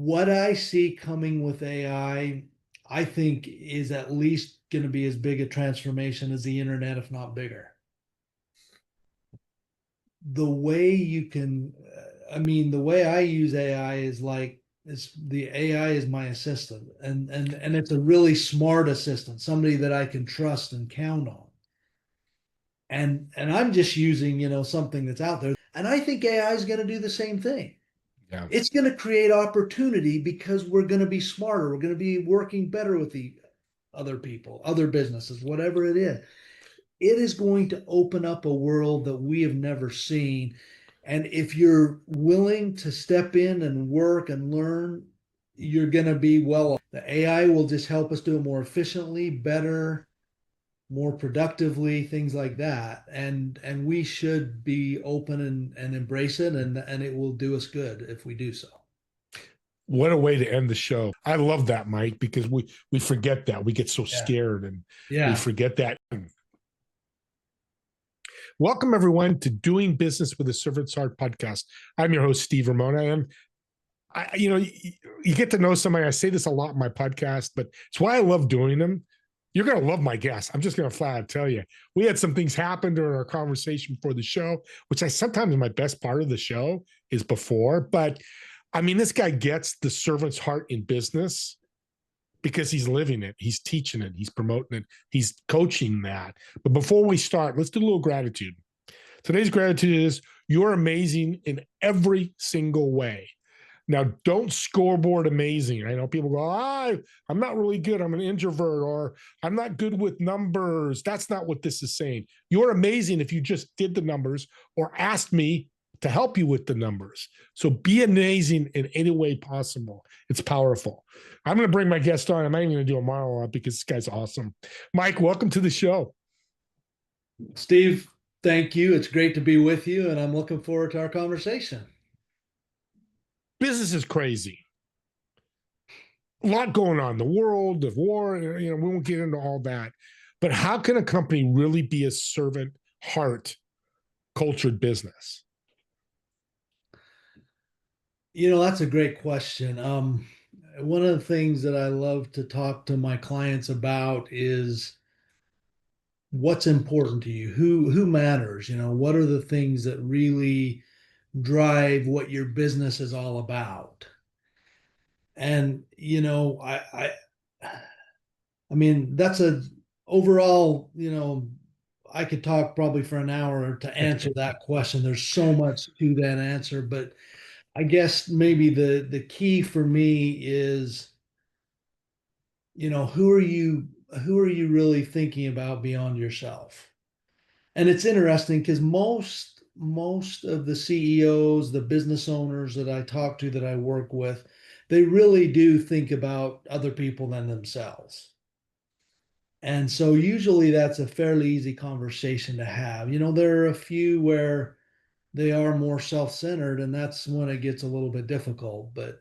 What I see coming with I think is at least going to be as big a transformation as the internet, if not bigger. The way you can, the way I use AI is like it's the AI is my assistant, and it's a really smart assistant, somebody that I can trust and count on. And I'm just using, something that's out there. And I think AI is going to do the same thing. Yeah. It's going to create opportunity because we're going to be smarter. We're going to be working better with the other people, other businesses, whatever it is. It is going to open up a world that we have never seen. And if you're willing to step in and work and learn, you're going to be well. The AI will just help us do it more efficiently, better, more productively, things like that. And we should be open and embrace it, and it will do us good if we do so. What a way to end the show. I love that, Mike, because we forget that. We get so Yeah. scared and we Yeah. forget that. Welcome, everyone, to Doing Business with a Servant's Heart podcast. I'm your host, Steve Ramona. And you get to know somebody. I say this a lot in my podcast, but it's why I love doing them. You're going to love my guests. I'm just going to flat out tell you. We had some things happen during our conversation before the show, which I sometimes my best part of the show is before. But I mean, this guy gets the servant's heart in business because he's living it, he's teaching it, he's promoting it, he's coaching that. But before we start, let's do a little gratitude. Today's gratitude is you're amazing in every single way. Now, don't scoreboard amazing. I know people go, I'm not really good. I'm an introvert, or I'm not good with numbers. That's not what this is saying. You're amazing if you just did the numbers or asked me to help you with the numbers. So be amazing in any way possible. It's powerful. I'm going to bring my guest on. I'm not even going to do a monologue because this guy's awesome. Mike, welcome to the show. Steve, thank you. It's great to be with you, and I'm looking forward to our conversation. Business is crazy. A lot going on. The world of war, we won't get into all that. But how can a company really be a servant heart cultured business? That's a great question. One of the things that I love to talk to my clients about is what's important to you, who matters, what are the things that really drive what your business is all about. And that's a overall, I could talk probably for an hour to answer that question. There's so much to that answer, but I guess maybe the key for me is, who are you really thinking about beyond yourself? And it's interesting because most of the CEOs, the business owners that I talk to, that I work with, they really do think about other people than themselves. And so usually that's a fairly easy conversation to have. There are a few where they are more self-centered, and that's when it gets a little bit difficult. But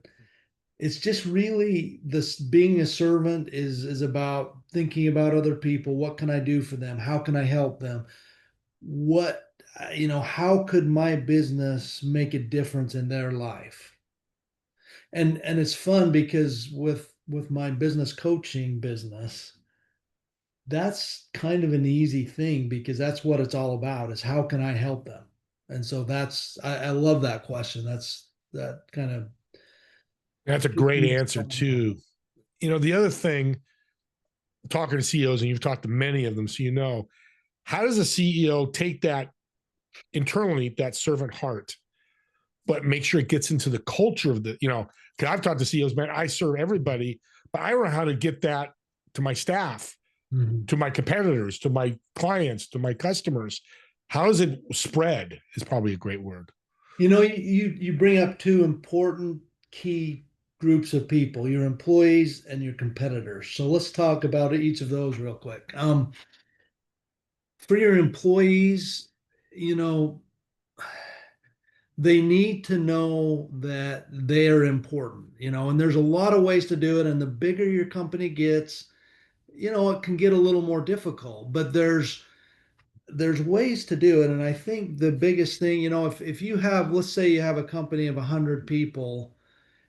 it's just really this being a servant is about thinking about other people. What can I do for them? How can I help them? What, how could my business make a difference in their life? And it's fun because with my business coaching business, that's kind of an easy thing because that's what it's all about, is how can I help them? And so I love that question. That kind of That's a great answer, too. The other thing, talking to CEOs, and you've talked to many of them, so how does a CEO take that internally, that servant heart, but make sure it gets into the culture of because I've talked to CEOs, man, I serve everybody, but I don't know how to get that to my staff, to my competitors, to my clients, to my customers. How does it spread is probably a great word. You bring up two important key groups of people: your employees and your competitors. So let's talk about each of those real quick. For your employees, you know, they need to know that they are important, and there's a lot of ways to do it. And the bigger your company gets, it can get a little more difficult, but there's ways to do it. And I think the biggest thing, if you have, let's say you have a company of 100 people,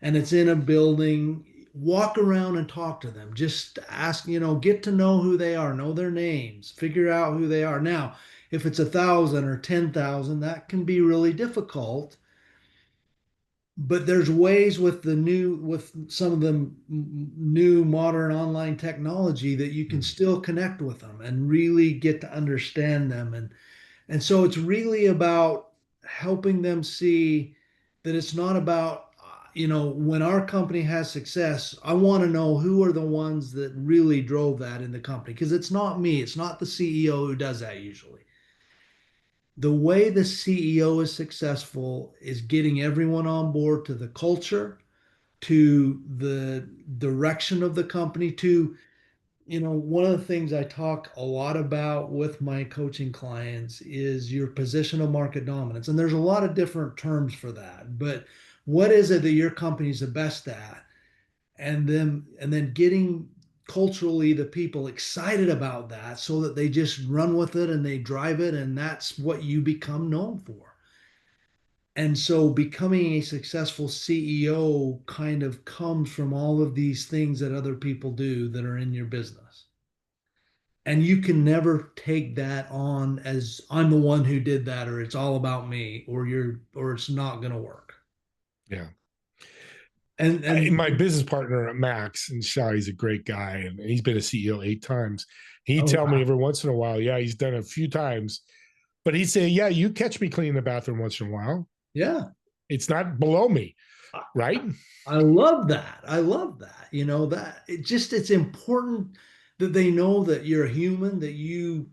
and it's in a building, walk around and talk to them. Just ask, get to know who they are, know their names, figure out who they are. Now, if it's 1,000 or 10,000, that can be really difficult. But there's ways with some of the new modern online technology that you can Mm. still connect with them and really get to understand them. And so it's really about helping them see that it's not about, when our company has success, I want to know who are the ones that really drove that in the company. Because it's not me, it's not the CEO who does that usually. The way the CEO is successful is getting everyone on board to the culture, to the direction of the company, to one of the things I talk a lot about with my coaching clients is your position of market dominance. And there's a lot of different terms for that. But what is it that your company's the best at? And then getting culturally the people excited about that so that they just run with it and they drive it, and that's what you become known for. And so becoming a successful CEO kind of comes from all of these things that other people do that are in your business. And you can never take that on as I'm the one who did that, or it's all about me, or it's not going to work. Yeah. And My business partner, Max, and he's a great guy, and he's been a CEO 8 times. He'd oh tell me wow. every once in a while, yeah, he's done it a few times, but he'd say, yeah, you catch me cleaning the bathroom once in a while. Yeah. It's not below me, I, right? I love that. I love that. That it's important that they know that you're a human, that you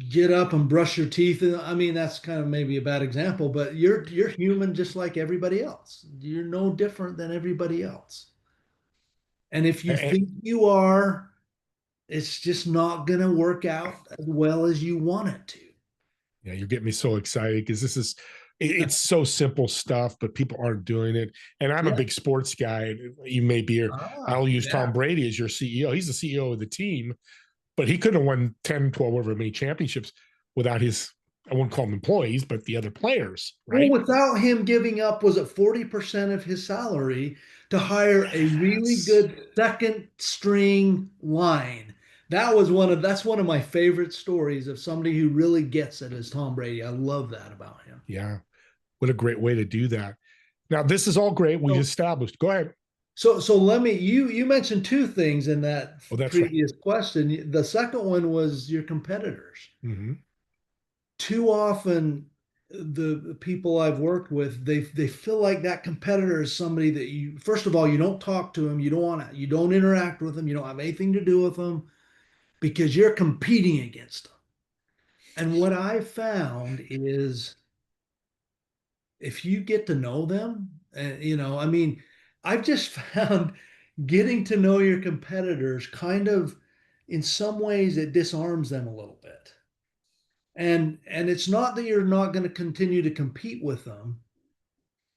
get up and brush your teeth. And I mean, that's kind of maybe a bad example, but you're human just like everybody else. You're no different than everybody else. And if you And, think you are, it's just not going to work out as well as you want it to. yeah, you're getting me so excited because it's so simple stuff, but people aren't doing it. And I'm a Yeah. big sports guy. You may be, I'll use Yeah. Tom Brady as your CEO. He's the CEO of the team, but he couldn't have won 10, 12, whatever many championships without his, I wouldn't call them employees, but the other players, Well, right? without him giving up, was it 40% of his salary to hire a really Yes. good second string line? That's one of my favorite stories of somebody who really gets it is Tom Brady. I love that about him. Yeah. What a great way to do that. Now, this is all great. We So established. Go ahead. so let me you mentioned two things in that Oh, that's right. previous question. The second one was your competitors. Mm-hmm. Too often the people I've worked with, they feel like that competitor is somebody that you, first of all, you don't talk to them, you don't interact with them, you don't have anything to do with them because you're competing against them. And what I found is if you get to know them, I mean, I've just found getting to know your competitors kind of in some ways it disarms them a little bit. And it's not that you're not going to continue to compete with them,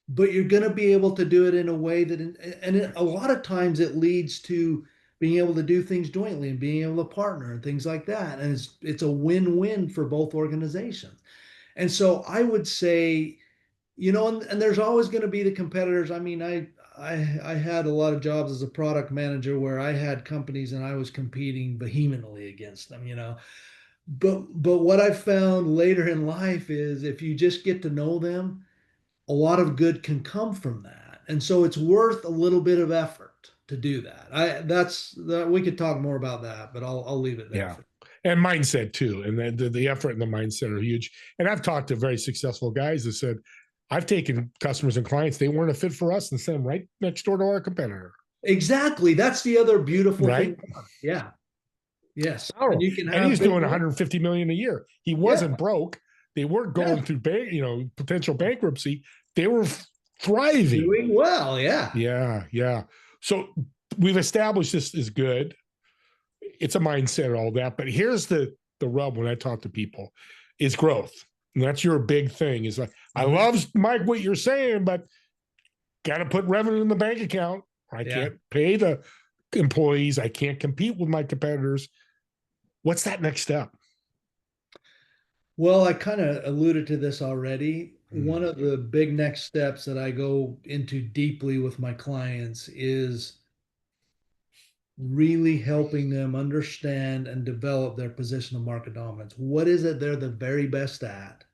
but you're going to be able to do it in a way that, a lot of times it leads to being able to do things jointly and being able to partner and things like that. And it's a win-win for both organizations. And so I would say, and there's always going to be the competitors. I mean, I had a lot of jobs as a product manager where I had companies and I was competing vehemently against them. But what I've found later in life is if you just get to know them, a lot of good can come from that. And so it's worth a little bit of effort to do that. That's that we could talk more about that, but I'll leave it there Yeah. for. And mindset too. And the effort and the mindset are huge. And I've talked to very successful guys that said, I've taken customers and clients, they weren't a fit for us and sent them right next door to our competitor. Exactly. That's the other beautiful thing Right. about it. Yeah. Yes. And Powerful. you can And have he's big doing wins. 150 million a year. He Yeah. wasn't broke. They weren't Yeah. going through potential bankruptcy. They were thriving. Doing well. Yeah. Yeah. Yeah. So we've established this is good. It's a mindset, all that. But here's the rub when I talk to people is growth. And that's your big thing. Is like, I Mhm. love Mike what you're saying, but got to put revenue in the bank account. I Yeah. can't pay the employees. I can't compete with my competitors. What's that next step? Well, I kind of alluded to this already. one Mm. of the big next steps that I go into deeply with my clients is really helping them understand and develop their position of market dominance. What is it they're the very best at?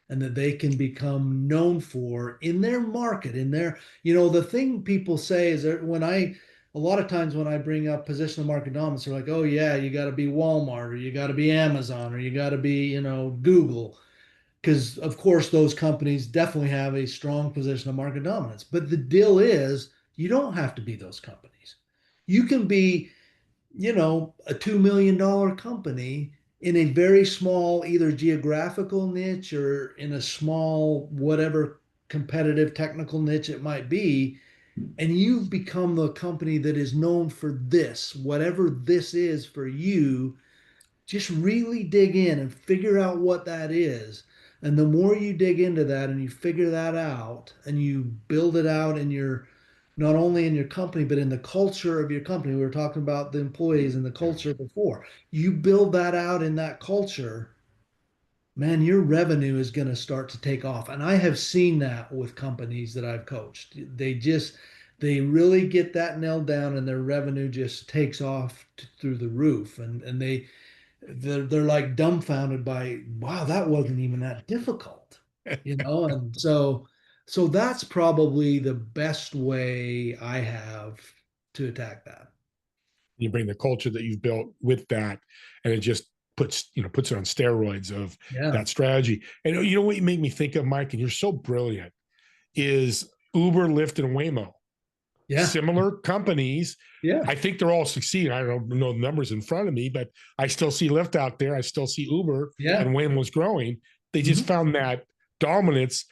And that they can become known for in their market, in their, the thing people say is that a lot of times when I bring up position of market dominance, they're like, oh, yeah, you got to be Walmart or you got to be Amazon or you got to be, Google. Because, of course, those companies definitely have a strong position of market dominance. But the deal is, you don't have to be those companies. You can be a $2 million company in a very small, either geographical niche or in a small, whatever competitive technical niche it might be. And you've become the company that is known for this, whatever this is for you. Just really dig in and figure out what that is. And the more you dig into that and you figure that out and you build it out in your, not only in your company, but in the culture of your company. We were talking about the employees and the Yeah. culture before. You build that out in that culture, man, your revenue is going to start to take off. And I have seen that with companies that I've coached. They really get that nailed down and their revenue just takes off through the roof. And they're like dumbfounded by, wow, that wasn't even that difficult, and so that's probably the best way I have to attack that. You bring the culture that you've built with that, and it just puts it on steroids of Yeah. that strategy. And you know what you make me think of, Mike, and you're so brilliant, is Uber, Lyft, and Waymo. Yeah. Similar companies. Yeah. I think they're all succeeding. I don't know the numbers in front of me, but I still see Lyft out there. I still see Uber and Yeah. Waymo's growing. They just Mhm. found that dominance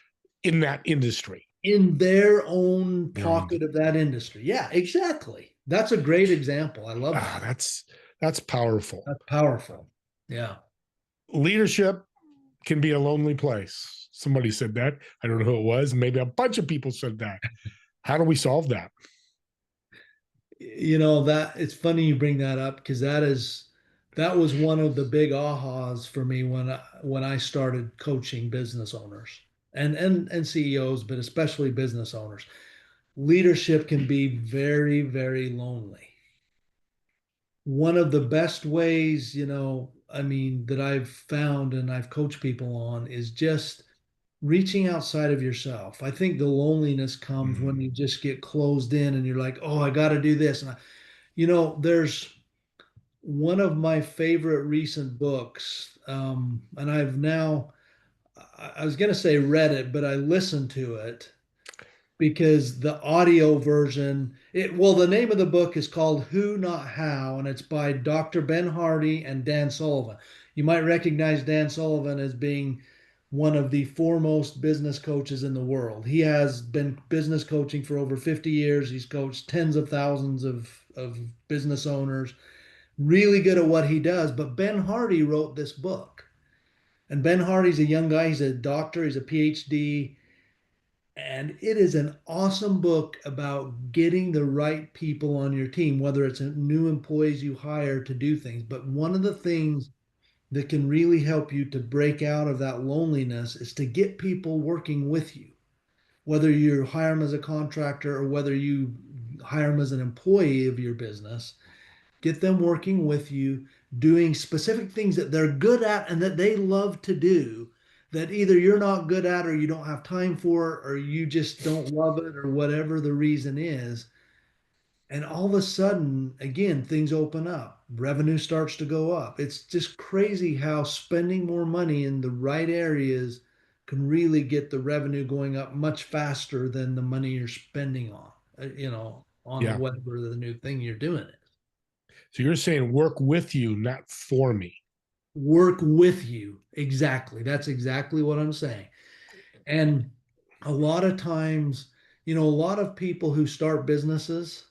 in that industry. In their own And pocket of that industry. Yeah, exactly. That's a great example. I love that. that's powerful. That's powerful. Yeah. Leadership can be a lonely place. Somebody said that. I don't know who it was. Maybe a bunch of people said that. How do we solve that? That it's funny you bring that up because that was one of the big ahas for me when I started coaching business owners and CEOs, but especially business owners. Leadership can be very, very lonely. One of the best ways, I mean, that I've found and I've coached people on is just reaching outside of yourself. I think the loneliness comes when Mm. you just get closed in and you're like, oh, I got to do this. And there's one of my favorite recent books, and I was going to say read it, but I listened to it because the audio version, the name of the book is called Who Not How, and it's by Dr. Ben Hardy and Dan Sullivan. You might recognize Dan Sullivan as being one of the foremost business coaches in the world. He has been business coaching for over 50 years. He's coached tens of thousands of business owners, really good at what he does. But Ben Hardy wrote this book. And Ben Hardy's a young guy. He's a doctor, he's a PhD. And it is an awesome book about getting the right people on your team, whether it's new employees you hire to do things. But one of the things that can really help you to break out of that loneliness is to get people working with you, whether you hire them as a contractor or whether you hire them as an employee of your business. Get them working with you, doing specific things that they're good at and that they love to do, that either you're not good at or you don't have time for, or you just don't love it, or whatever the reason is. And all of a sudden, again, things open up, revenue starts to go up. It's just crazy how spending more money in the right areas can really get the revenue going up much faster than the money you're spending on Yeah. whatever the new thing you're doing is. So you're saying work with you, not for me. Work with you. Exactly. That's exactly what I'm saying. And a lot of times, a lot of people who start businesses,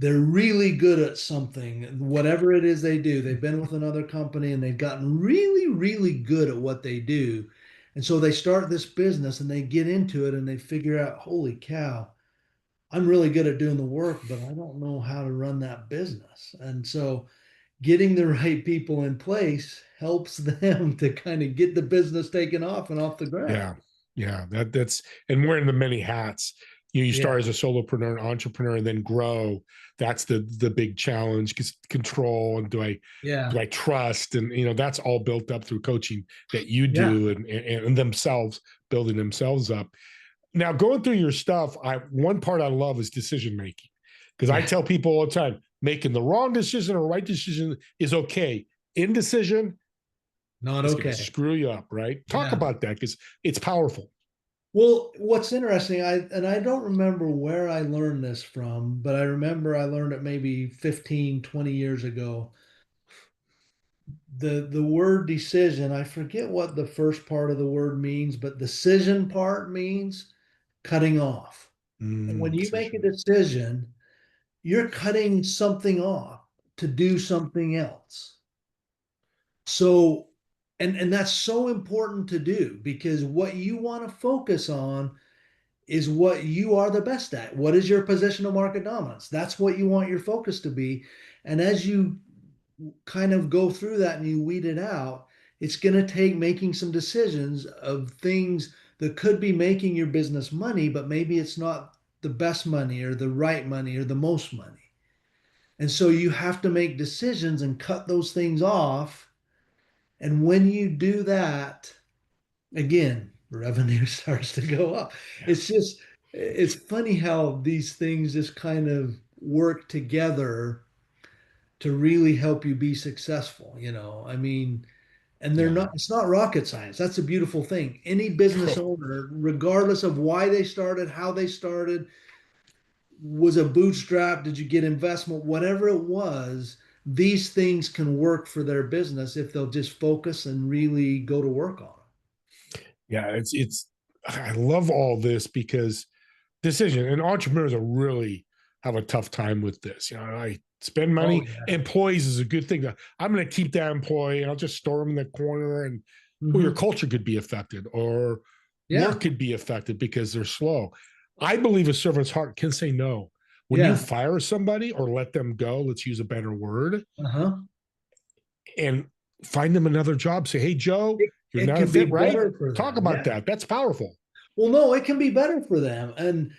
they're really good at something, whatever it is they do. They've been with another company and they've gotten really, really good at what they do. And so they start this business and they get into it and they figure out, holy cow, I'm really good at doing the work, but I don't know how to run that business. And so getting the right people in place helps them to kind of get the business taken off and off the ground. Yeah. Yeah, that's and wearing the many hats. You Yeah. start as a solopreneur, an entrepreneur, and then grow. That's the big challenge. Control, and do Yeah. I trust? And that's all built up through coaching that you Yeah. do, and themselves building themselves up. Now, going through your stuff, I one part I love is decision making, because I Yeah. tell people all the time, making the wrong decision or right decision is okay. Indecision Not is going to okay. screw you up, right? Talk Yeah. about that because it's powerful. Well, what's interesting, I don't remember where I learned this from, but I remember I learned it maybe 15, 20 years ago. The word decision, I forget what the first part of the word means, but decision part means cutting off. And when you make a Decision. decision, you're cutting something off to do something else. So, and that's so important to do because what you want to focus on is what you are the best at. What is your position of market dominance? That's what you want your focus to be. And as you kind of go through that and you weed it out, it's going to take making some decisions of things that could be making your business money, but maybe it's not the best money or the right money or the most money. And so you have to make decisions and cut those things off. And when you do that, again, revenue starts to go up. Yeah. It's funny how these things just kind of work together to really help you be successful. I mean, and they're Yeah. not, it's not rocket science. That's a beautiful thing. Any business owner, regardless of why they started, how they started, was a bootstrap, did you get investment, whatever it was, these things can work for their business if they'll just focus and really go to work on them. Yeah. It's I love all this because decision and entrepreneurs are really have a tough time with this. I spend Oh money. yeah. Employees is a good thing. I'm going to keep that employee and I'll just store them in the corner, and well, your Hmm. culture could be affected or Yeah. work could be affected because they're slow. I believe a servant's heart can say no. When you Yeah. fire somebody or let them go, let's use a better word, Uh-huh. and find them another job. Say, hey, Joe, you're It not a can be fit, right? better for Talk them. about Yeah. that. That's powerful. Well, no, it can be better for them. And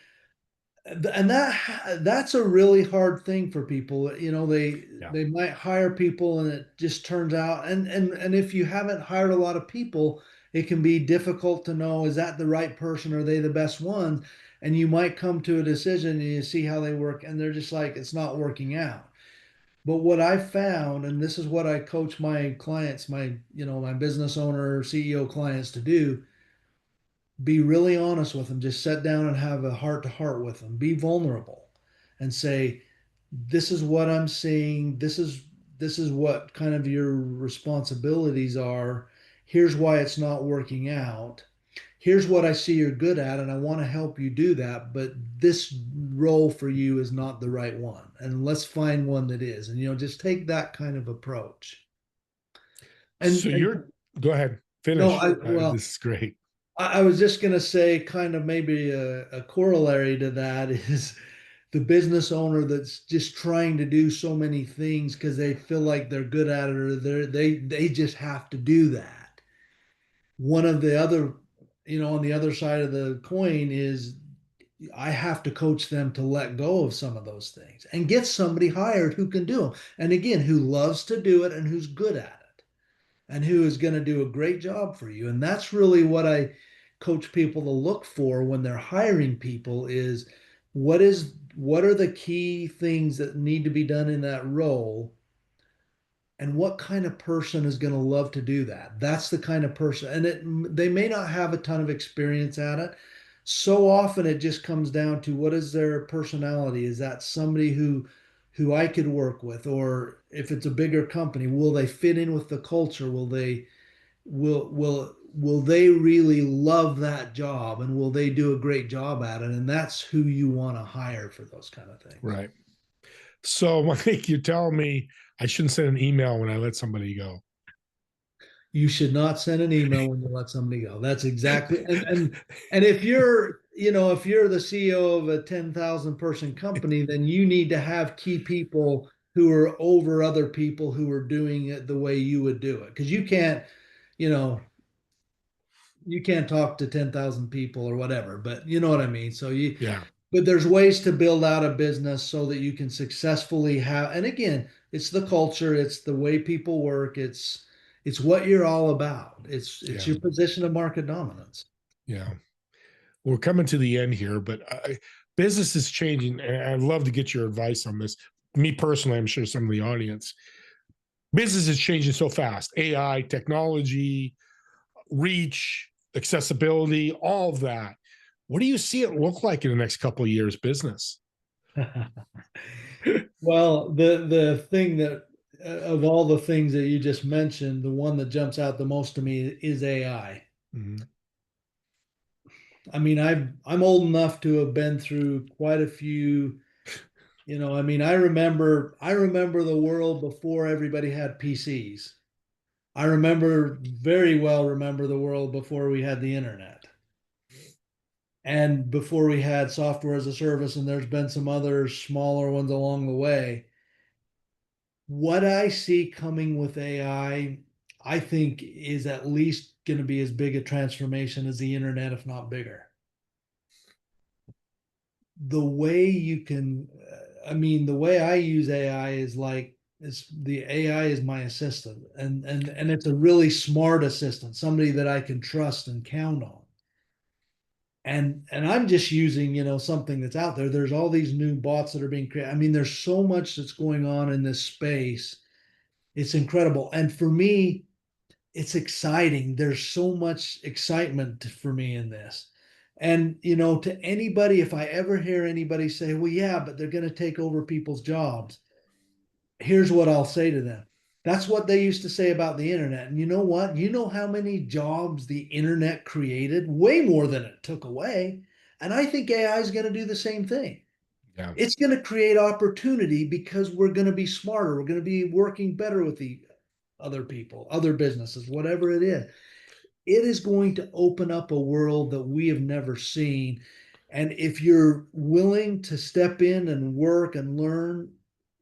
that's a really hard thing for people. Yeah. They might hire people and it just turns out and if you haven't hired a lot of people, it can be difficult to know, is that the right person? Are they the best one? And you might come to a decision and you see how they work and they're just like, it's not working out. But what I found, and this is what I coach my clients, my business owner, CEO clients to do, be really honest with them. Just sit down and have a heart to heart with them. Be vulnerable and say, this is what I'm seeing. This is what kind of your responsibilities are. Here's why it's not working out. Here's what I see you're good at, and I want to help you do that. But this role for you is not the right one. And let's find one that is. And just take that kind of approach. So And you're go ahead, no, finish. well, This is great. I was just going to say, kind of maybe a corollary to that is the business owner that's just trying to do so many things because they feel like they're good at it or they just have to do that. One of the other, on the other side of the coin is I have to coach them to let go of some of those things and get somebody hired who can do them. And again, who loves to do it and who's good at it and who is going to do a great job for you. And that's really what I coach people to look for when they're hiring people is what are the key things that need to be done in that role and what kind of person is going to love to do that. That's the kind of person, and they may not have a ton of experience at it. So often it just comes down to what is their personality. Is that somebody who I could work with, or if it's a bigger company, will they fit in with the culture? Will they really love that job, and will they do a great job at it? And that's who you want to hire for those kind of things. Right. So Mike, you're telling me I shouldn't send an email when I let somebody go. You should not send an email when you let somebody go. That's exactly. And if you're the CEO of a 10,000 person company, then you need to have key people who are over other people who are doing it the way you would do it. Because you can't, you know, you can't talk to 10,000 people or whatever, but you know what I mean. Yeah, But there's ways to build out a business so that you can successfully have, and again, it's the culture, it's the way people work, it's what you're all about. It's yeah, your position of market dominance. yeah. We're coming to the end here, but business is changing, and I'd love to get your advice on this. Me personally, I'm sure some of the audience, business is changing so fast. AI, technology, reach, accessibility, all of that. What do you see it look like in the next couple of years, business? Well, the thing that of all the things that you just mentioned, the one that jumps out the most to me is AI. Mhm. I mean, I'm old enough to have been through quite a few, I mean, I remember the world before everybody had PCs. I remember very well remember the world before we had the internet and before we had software as a service, and there's been some other smaller ones along the way. What I see coming with I think is at least going to be as big a transformation as the internet, if not bigger. The way you can, I mean, the way I use AI is like, it's the AI is my assistant, and it's a really smart assistant, somebody that I can trust and count on. And I'm just using, something that's out there. There's all these new bots that are being created. I mean, there's so much that's going on in this space. It's incredible. And for me, it's exciting. There's so much excitement for me in this. And, to anybody, if I ever hear anybody say, well, yeah, but they're going to take over people's jobs, here's what I'll say to them. That's what they used to say about the internet. And you know what? You know how many jobs the internet created? Way more than it took away. And I think AI is going to do the same thing. Yeah. It's going to create opportunity because we're going to be smarter. We're going to be working better with the other people, other businesses, whatever it is. It is going to open up a world that we have never seen. And if you're willing to step in and work and learn,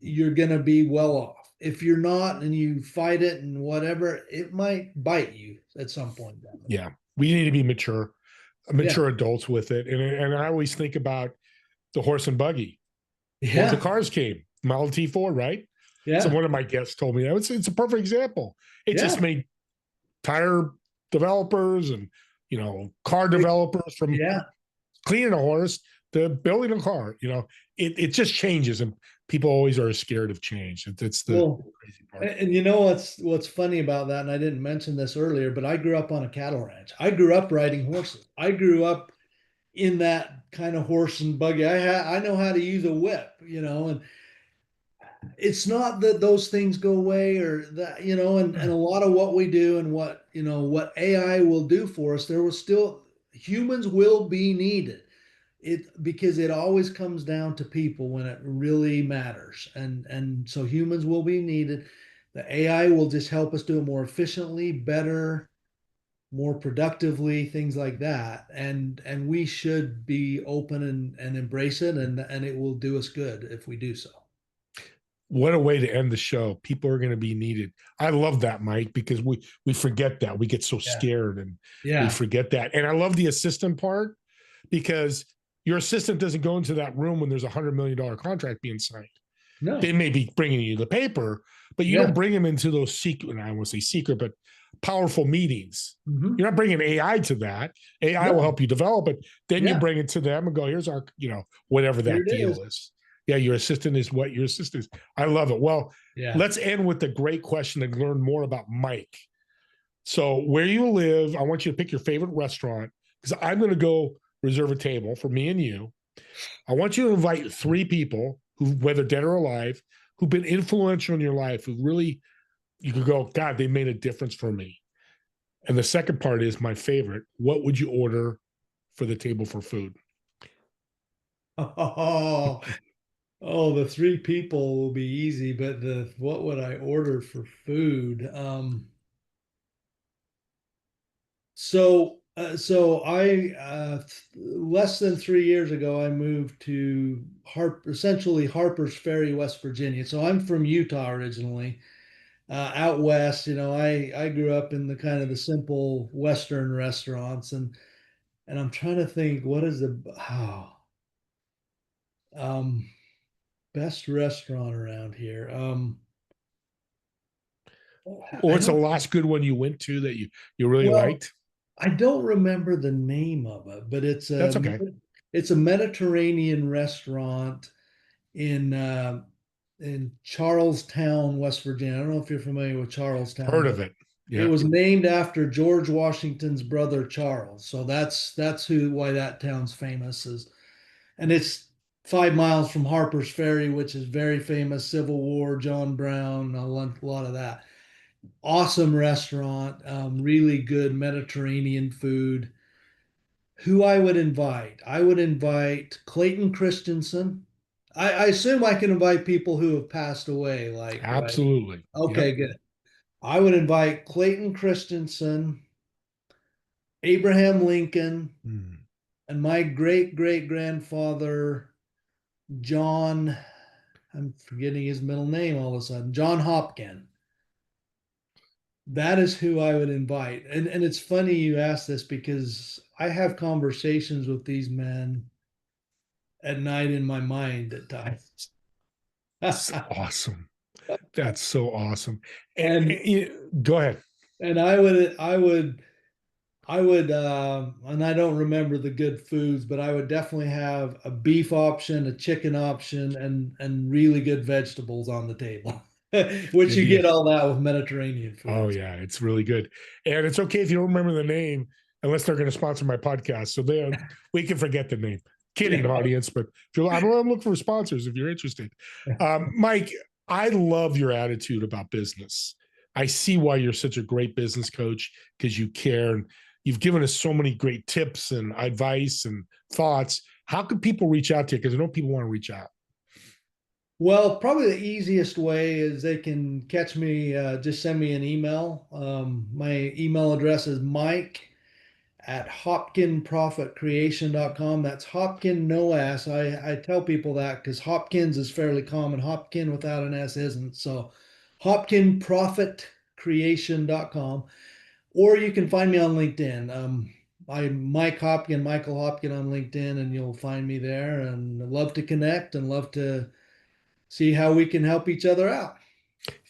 you're going to be well off. If you're not and you fight it and whatever, it might bite you at some point down the road. Yeah. We need to be mature, Yeah. mature adults with it. And I always think about the horse and buggy. Well, the Yeah. cars came, Model T4, right? So Yeah. one of my guests told me that it's a perfect example. It just Yeah. made tire developers and car developers from Yeah. cleaning a horse to building a car. It just changes, and people always are scared of change. It's the Well, crazy and part. you know what's funny about that, and I didn't mention this earlier, but I grew up on a cattle ranch. I grew up riding horses. I grew up in that kind of horse and buggy. I know how to use a whip, and it's not that those things go away or that, and a lot of what we do and what AI will do for us, there will still humans will be needed. It because it always comes down to people when it really matters. And so humans will be needed. The AI will just help us do it more efficiently, better, more productively, things like that. And we should be open and embrace it, and it will do us good if we do so. What a way to end the show. People are going to be needed. I love that, Mike, because we forget that. We get so Yeah. scared and we Yeah. forget that. And I love the assistant part because your assistant doesn't go into that room when there's $100 million contract being signed. They No. may be bringing you the paper, but you don't Yeah. bring them into those secret, I won't say secret, but powerful meetings. Hmm. You're not bringing AI to that. AI will No. help you develop it. Then you Yeah. bring it to them and go, here's our, whatever Here that it is. deal is. Yeah, your assistant is what your assistant is. I love it. Well, Yeah. let's end with a great question and learn more about Mike. So, where you live, I want you to pick your favorite restaurant because I'm going to go reserve a table for me and you. I want you to invite three people who, whether dead or alive, who've been influential in your life, who really you could go, God, they made a difference for me. And the second part is my favorite. What would you order for the table for food? Oh, oh, the three people will be easy, but the what would I order for food? So I less than 3 years ago I moved to essentially Harper's Ferry, West Virginia. So I'm from Utah originally, Out west, I grew up in the kind of the simple Western restaurants, and I'm trying to think what is the um, best restaurant around here. Or I it's the don't. last good one you went to that you really Well, liked? I don't remember the name of it, but That's okay. it's a Mediterranean restaurant in in Charlestown, West Virginia. I don't know if you're familiar with Charlestown, Heard but of it. it Yeah. was named after George Washington's brother Charles. So that's who why that town's famous is, and it's 5 miles from Harper's Ferry, which is very famous. Civil War, John Brown, a lot of that. Awesome restaurant, really good Mediterranean food. Who I would invite? I would invite Clayton Christensen. I assume I can invite people who have passed away, like, right? Absolutely. Yep. Okay, good. I would invite Clayton Christensen, Abraham Lincoln, Hmm. and my great great grandfather, John, I'm forgetting his middle name all of a sudden, John Hopkin. That is who I would invite. And it's funny you ask this because I have conversations with these men at night in my mind at times. It's awesome. That's so awesome. and Go ahead. and I would and I don't remember the good foods, but I would definitely have a beef option, a chicken option, and really good vegetables on the table. Which It'd you be get all that with Mediterranean Oh foods. yeah, it's really good, and it's okay if you don't remember the name, unless they're going to sponsor my podcast. So we can forget the name. Yeah. Kidding, audience, but if you're, I'm looking for sponsors if you're interested. Mike, I love your attitude about business. I see why you're such a great business coach because you care and you've given us so many great tips and advice and thoughts. How can people reach out to you? Because I know people want to reach out. Well, probably the easiest way is they can catch me, just send me an email. My email address is mike at hopkinprofitcreation.com. That's Hopkin, no S. I tell people that because Hopkins is fairly common. Hopkin without an S isn't. So hopkinprofitcreation.com. Or you can find me on LinkedIn. I'm Mike Hopkin, Michael Hopkin on LinkedIn, and you'll find me there. And I'd love to connect and love to see how we can help each other out.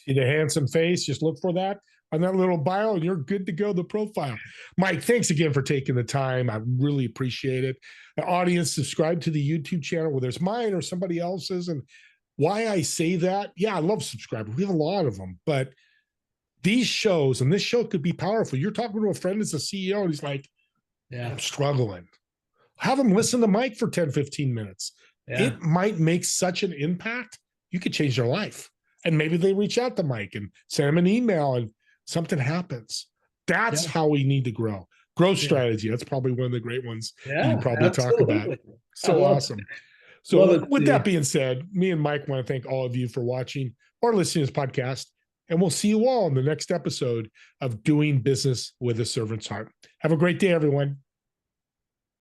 See the handsome face, just look for that on that little bio and you're good to go. The profile. Mike, thanks again for taking the time. I really appreciate it. The audience, subscribe to the YouTube channel, whether it's mine or somebody else's. And why I say that, yeah, I love subscribers. We have a lot of them, but these shows, and this show could be powerful. You're talking to a friend that's a CEO, and he's like, Yeah. I'm struggling. Have them listen to Mike for 10, 15 minutes. Yeah. It might make such an impact. You could change their life. And maybe they reach out to Mike and send him an email and something happens. That's Yeah. how we need to grow. Growth Yeah. strategy. That's probably one of the great ones you can Yeah. probably talk about. Absolutely. I So love awesome. love So, it, with that Steve. being said, me and Mike want to thank all of you for watching or listening to this podcast. And we'll see you all in the next episode of Doing Business with a Servant's Heart. Have a great day, everyone.